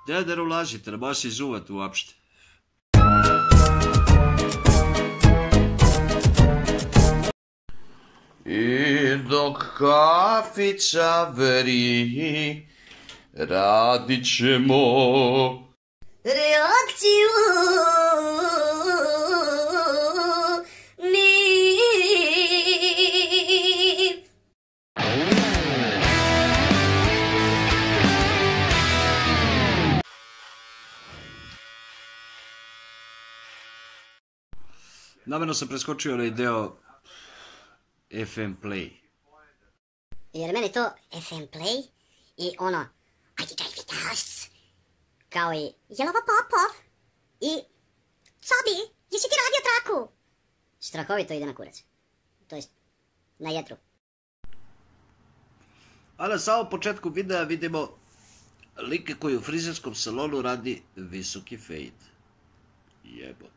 Deder ulažite, ne baš izuvat uopšte. I dok kafica veri, radit ćemo reakciju mi. Namjerno sam preskočio onaj deo FM Play. Jer meni to FM Play i ono ajde daj vidaš, kao i Jelova Popov i Cobi, jesi ti radio traku? Strahovito ide na kurac. To jest, na jetru. A na samom početku videa vidimo like koji u frizerskom salonu radi visoki fade. Jebote.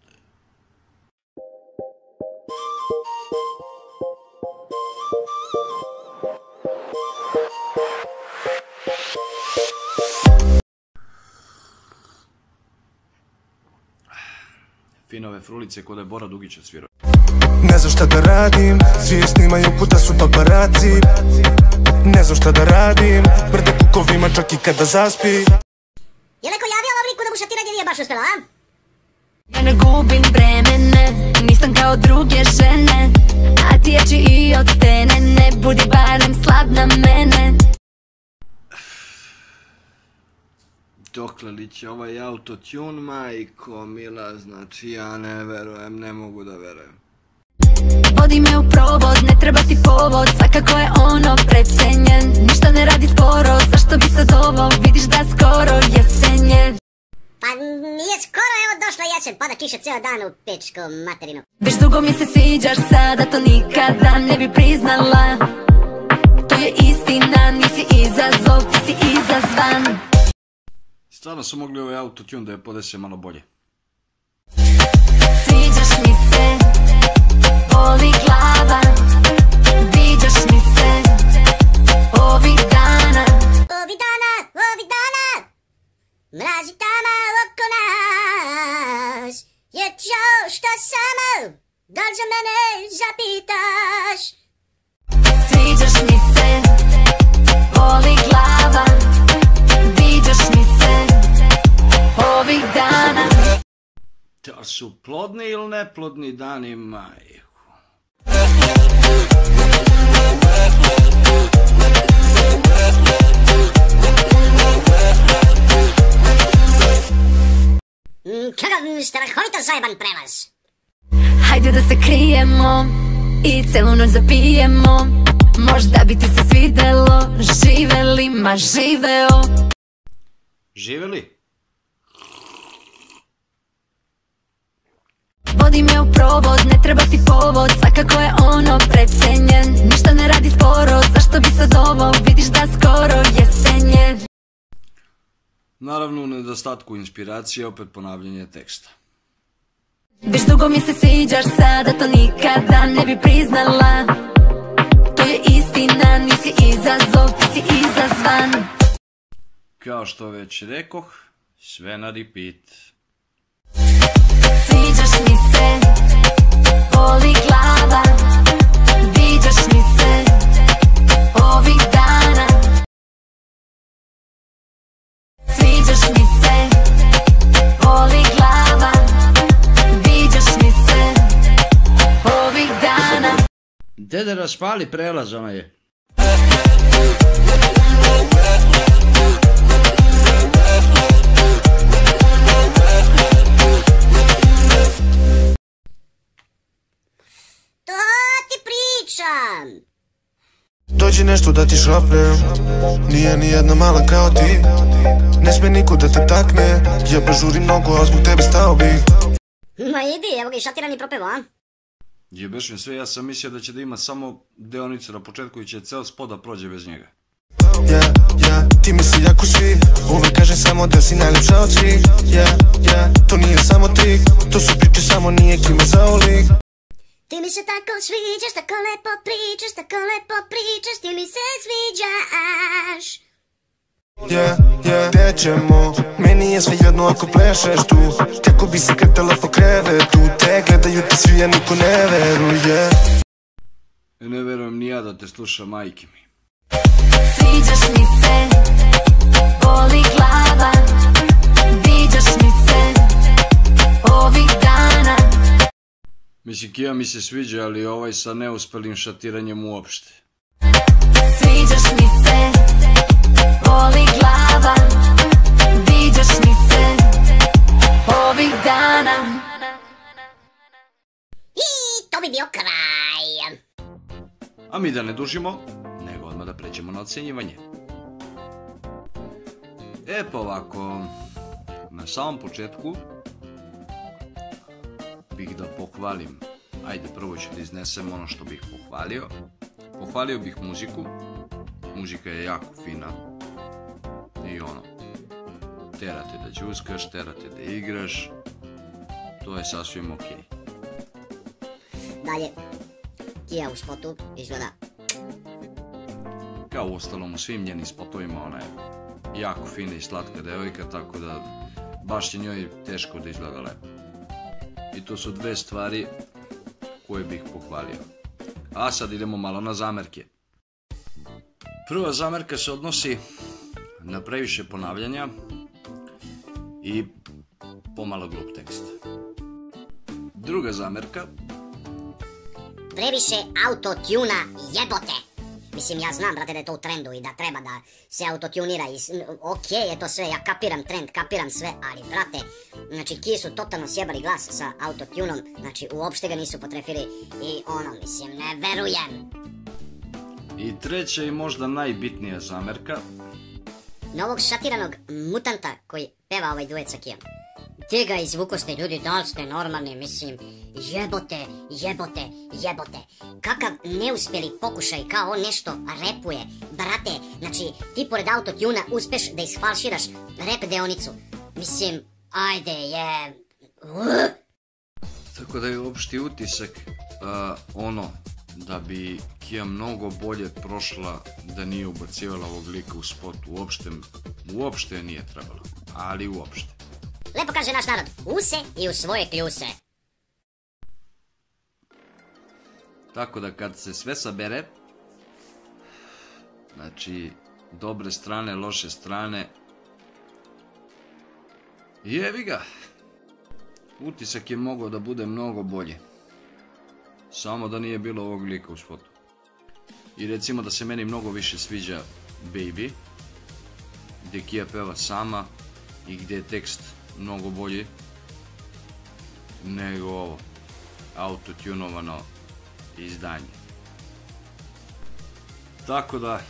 Finove frulice kod je Bora Dugića svirao. Ne znam šta da radim, svi snimaju kuda su paparaci. Ne znam šta da radim, brde kukovima čak i kada zaspi. Je neko javio ovom liku da mu šatiranje nije baš uspjela, a? Ja ne gubim vremene, nisam kao druge žene. A ti jači i od stene, ne budi barem slab na mene. Dokle li će ovaj autotune, majko mila, znači ja ne verujem, ne mogu da verujem. Vodi me u provod, ne treba ti povod, svakako je ono precenjen. Ništa ne radi sporo, zašto bi sad ovo, vidiš da skoro jesen je. Pa nije skoro, evo došla jesen, pada kiša ceo dan u pičku materinu. Već dugo mi se sviđaš sada, to nikada ne bi priznala. To je istina, nisi izazov, ti si izazvan. Stvarno su mogli ovaj autotune da je podese malo bolje. Sviđaš mi se, boli glava, viđaš mi se, ovih dana. Ovih dana, mrazi tama oko nas. Je ti žao što samo, da li za mene zapitaš? Sviđaš mi se, boli glava, viđaš mi se, ovih dana. Da su plodni ili neplodni dani, majku. Kakav strahovito zajeban prelaz. Hajde da se krijemo i celu noć zapijemo. Možda bi ti se svidelo, živeli, ma živeo. Živeli? Vodi me u provod, ne treba ti povod, svakako je ono precenjen. Ništa ne radi sporo, zašto bi sad ovo, vidiš da skoro jesen je. Naravno u nedostatku inspiracije opet ponavljanje teksta. Već dugo mi se sviđaš sada, to nikada ne bi priznala. To je istina, nisi izazov, ti si izazvan. Kao što već rekoh, sve na repeat. Sviđaš mi se, boli glava, viđaš mi se, ovih dana. Sviđaš mi se, boli glava, viđaš mi se, ovih dana. Dede raspali prelaz, ona je. To ti pričam. Dođi nešto da ti šapnem, nije ni jedna mala kao ti. Ne smije niko da te takne, ja baš žurim mnogo, a zbog tebe stao bih. Ma idi, evo ga i šatirani propevo, a? Jebeš mi sve, ja sam mislio da će da ima samo deonicu na početku i će ceo spot da prođe bez njega. Ti mi si jako svi, uvek kažem samo da si najljepša od svih. To nije samo trik, to su priče samo nije kime za olik. Ti mi se tako sviđaš, tako lepo pričaš, ti mi se sviđaš. yeah, yeah. Gde ćemo? Meni je sve jedno ako plešeš tu. Kako bi se kretala po krevetu. Te gledaju te svi, a niko ne veruje. Ne verujem ni ja da te sluša, majke mi. Sviđaš mi se, boli glava. Viđaš mi se ovih dana. Mislim, Kija mi se sviđa, ali ovaj sa neuspelim šatiranjem uopšte. Sviđaš mi se, boli glava. Viđaš mi se ovih dana. I to bi bio kraj. A mi da ne dužimo, nego odmah da pređemo na ocenjivanje. Pa ovako, na samom početku bih da pohvalim, ajde prvo ću da iznesem ono što bih pohvalio. Pohvalio bih muziku, muzika je jako fina i ono, terate da džuskaš, terate da igraš, to je sasvim okej. Dalje, Kija u spotu izgleda Kao uostalom u svim njenim spotovima, ona je jako fina i slatka devojka, tako da baš je njoj teško da izgleda lepo. I to su dve stvari koje bih pohvalio. A sad idemo malo na zamerke. Prva zamerka se odnosi na previše ponavljanja i pomalo glup tekst. Druga zamerka, previše autotuna jebote. Mislim, ja znam, brate, da je to u trendu i da treba da se autotunira i okej je to sve, ja kapiram trend, kapiram sve, ali, brate, znači, Kiji su totalno sjebali glas sa autotunom, znači, uopšte ga nisu potrefili i ono, mislim, ne verujem. i treća i možda najbitnija zamerka, Novog šatiranog mutanta koji peva ovaj duet sa Kijom. Gdje ga izvukoste, ljudi, da li ste normalni, mislim, jebote, jebote, jebote. Kakav neuspjeli pokušaj, kao on nešto repuje, brate, znači, ti pored autotuna uspeš da isfalširaš rep deonicu. Mislim, ajde, je... tako da je opšti utisak ono, da bi Kija mnogo bolje prošla da nije ubacivala ovog lika u spot, uopšte nije trebalo, ali uopšte. Lepo kaže naš narod, use i u svoje kljuse. Tako da kad se sve sabere, znači dobre strane, loše strane, jevi ga. Utisak je mogao da bude mnogo bolji. Samo da nije bilo ovog lika u spotu. I recimo da se meni mnogo više sviđa Baby, gdje Kija peva sama i gdje je tekst mnogo bolji nego ovo autotunovano izdanje. Tako da,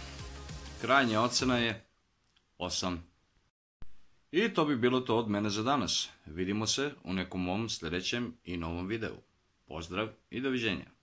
krajnja ocena je 8. I to bi bilo to od mene za danas. Vidimo se u nekom mom sljedećem i novom videu. Pozdrav i doviđenja.